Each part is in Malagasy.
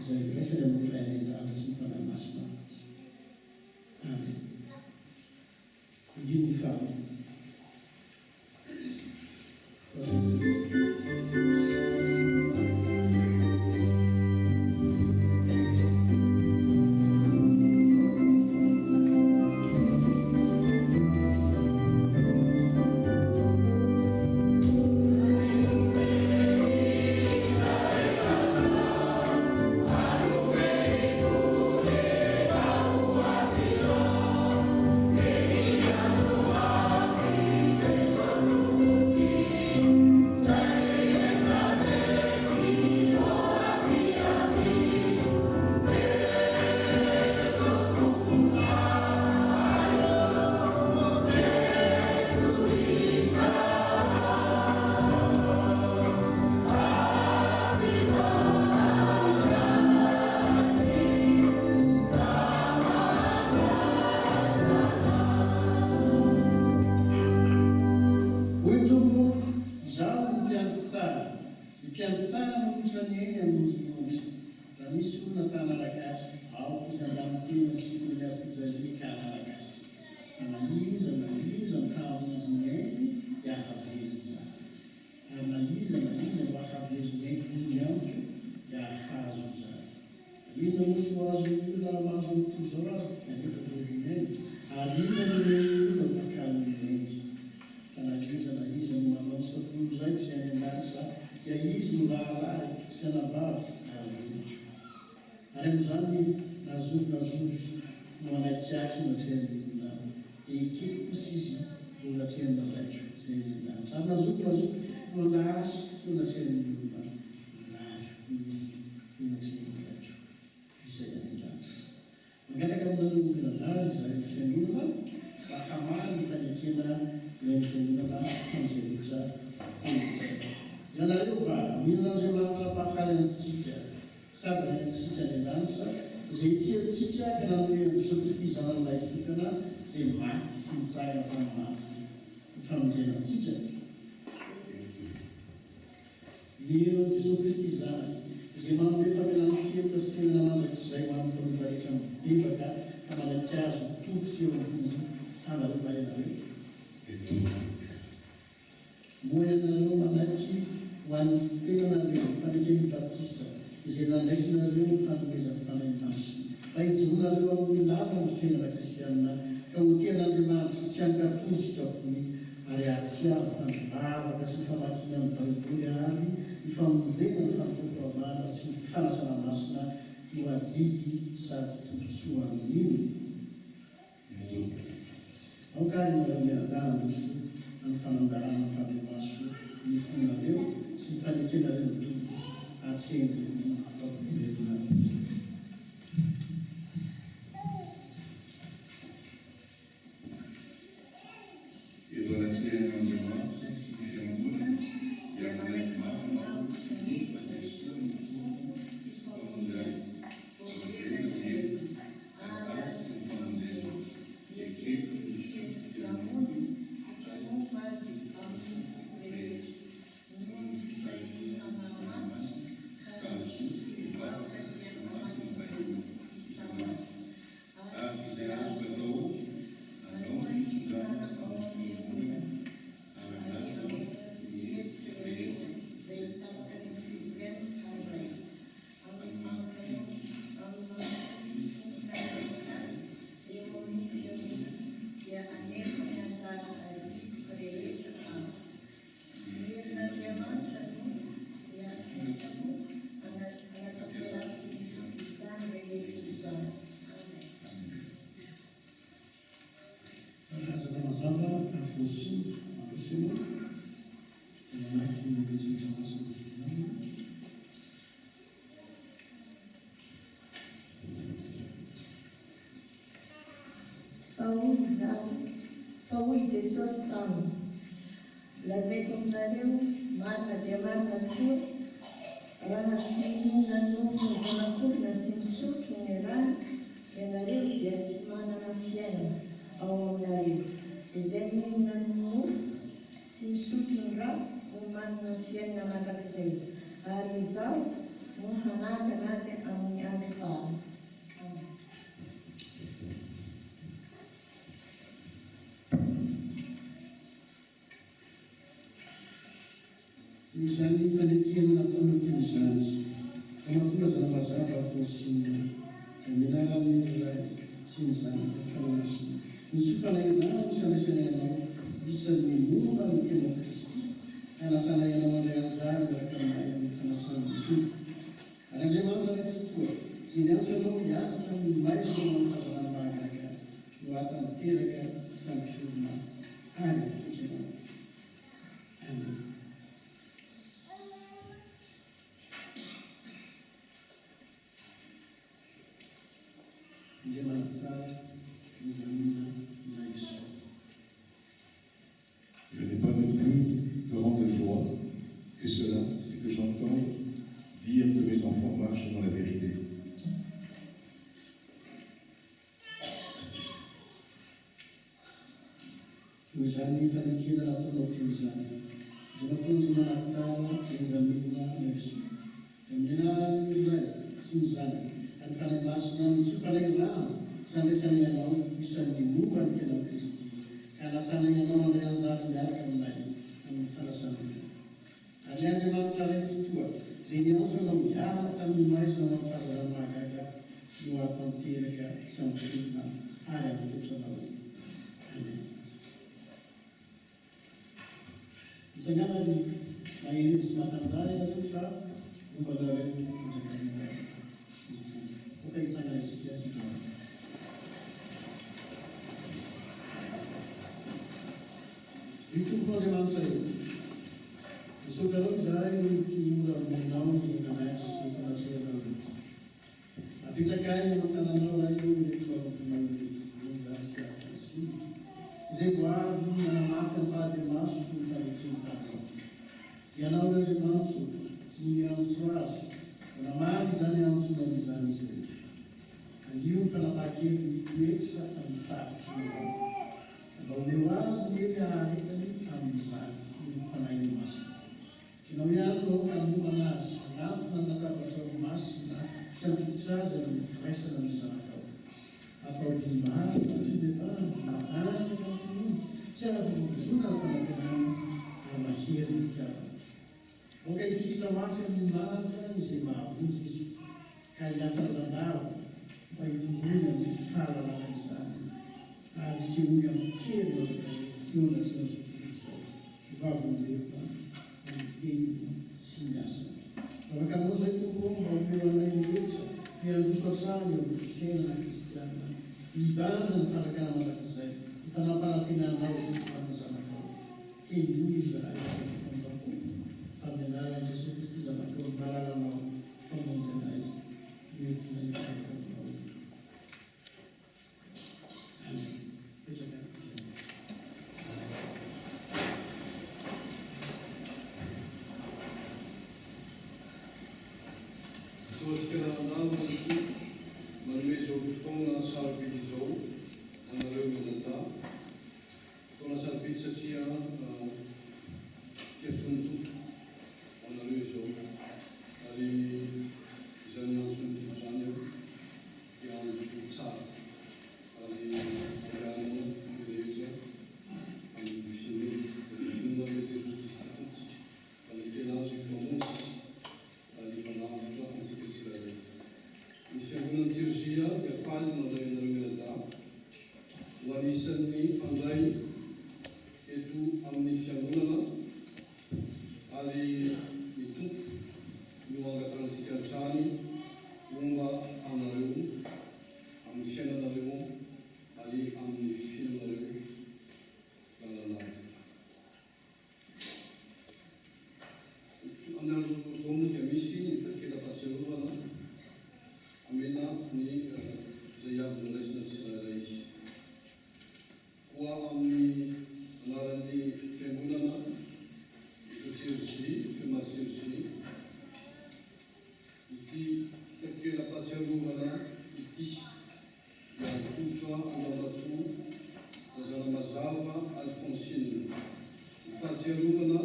izay resaka amin'ny fainentanatra sy ny fanamasina. Amen. Indimy ny faro. Fahoy Jesosy taminy lazaiko aminareo marina dia marina tokoa raha tsy nanofo ny zanak'olona sy misotro ny rano ianareo dia tsy manana fiainana ao aminareo. Izay mihinana ny mofo sy misotro ny rano no manana fiainana mandrakizay. Ary izaho no hanapy anazy amin'ny andro faly. Izany fanekena nataonao tymizany amatonga zanavazava fosina minarany iray sy mizany fananasina nitsofanainao sanasanainao isan'ny momba ny tena Kristy anasanainao an'ilay anjary miaraka aminay amin'ny fanasana tompoko ary Andriamanitra ny tsy toa sy ny antsanao hiavaka amin'ny maiso amin'ny fazanany mahagaga no atany teraka sambisorona any Andriamanitra. Amen. Je n'ai pas non plus de grande joie que cela, c'est que j'entends dire que mes enfants marchent dans la vérité. Nous allons planifier dans la tonne optimisable. Je vais continuer à faire les amis dans le sud. Et maintenant, si nous allons. Karena masna supaya ram sampai sana yang bisa dimulai dalam Kristus. Karena sana yang ada yang zarnya kembali karena sana. Ada yang memang cara itu. Sehingga sudah ya kami mais dalam pasal mereka dua tantir sampai lima ayat untuk saudara. Amin. Sekarang lagi, mai semacam saya itu membawa okay, it's like this. Itu program saya. Saudara saya memiliki mudah mengenal dengan itu nasihat dari. Tapi cakai makanan orang itu kalau mengenalisasi sih. Zeguar na mafia pada masuk dari kita. Yang orang yang masuk, yang suas, orang mana yang sudah bisa. Aliu pela paquete inglesa am fato o meu aso ele a ele amizade no canal mas que não ia no canal mas não na capacidade mas na sempre traz a diferença na amizade a proximar a se deparar na arte do fim se as juntas para a magia do ficar o que fica mais no mar e se mavus cai a sala vai diminuir a fala da mensagem, a se unir ao que nós temos que vai evoluir para o tempo semelhança. Para que nós aí com o meu na igreja, e a luz social, pequena na cristiana, e basta para que ela não dizer, e para para a pena mais para nos amar. Que luz a para me dar a Jesus Cristo a para ela não para nos amar. E eu tenho Zoals je aan de andere toe, maar met zo'n vrong als zou ik die zo, aan de rug in de dag. Toen als een pizza tia, je zo'n toe, aan de rug zo. Die zijn dan zo'n toe zijn, die aan de zo'n zaal. Die zijn dan de reuze, en die vinden dat het is juist goed. En die kennen zich van ons. Una cirurgia que falha na realidade, o anisanni andai e tu amnifiangulana, ali itu nuaga transikanchani, unga anareu, amnifiana nareu, ali amnifiana nareu, lalala. Andar zomu que misi que da passeura Amina ni zayab nulis na sinalay. Kuha amni narani fengulana ito sirsi, fema sirsi. Iti takila pasyalumana iti yang tutwa anamatu nazana mazava Alfonsine. Pasyalumana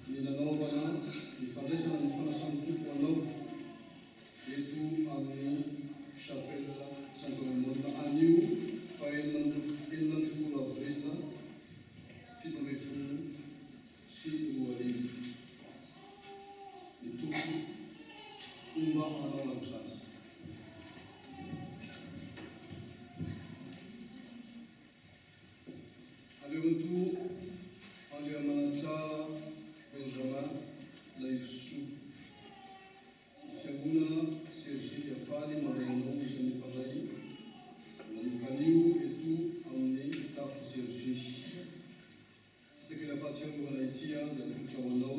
ni nanawbana ni fadesa ni fanasan tutwa naw fomba manao lakosazy. Aleonto Andrea Manatsara Benjamin Laisoa Fiangonana Sergi Diafaly Marainao isan'ny mpanday nanokanio eto amin'ny tafo Sergi. Tekelapatsiangovana ity dia atotra ho anao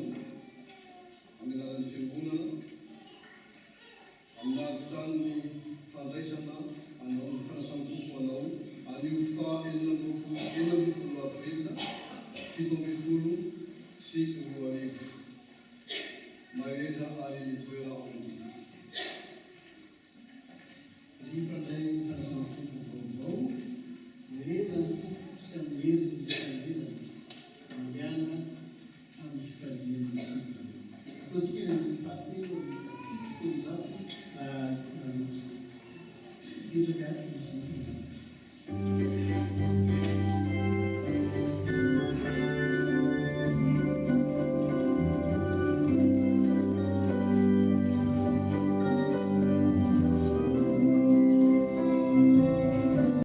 amin'ny alalan'ny fiangonana amin'ny alintany fandraisana anao ny fanasan-toko anao anio fa 16 avrila 17 Mareza ary mitoera ao amin'ny Ripandray fanasan-toko vaovao, mireza ny toko sy amin'ny herin'ny fifanomezana, mandiana amin'ny fikalian'ny toko. Ataontsika ny fahatelo fotoan-jato hipetraka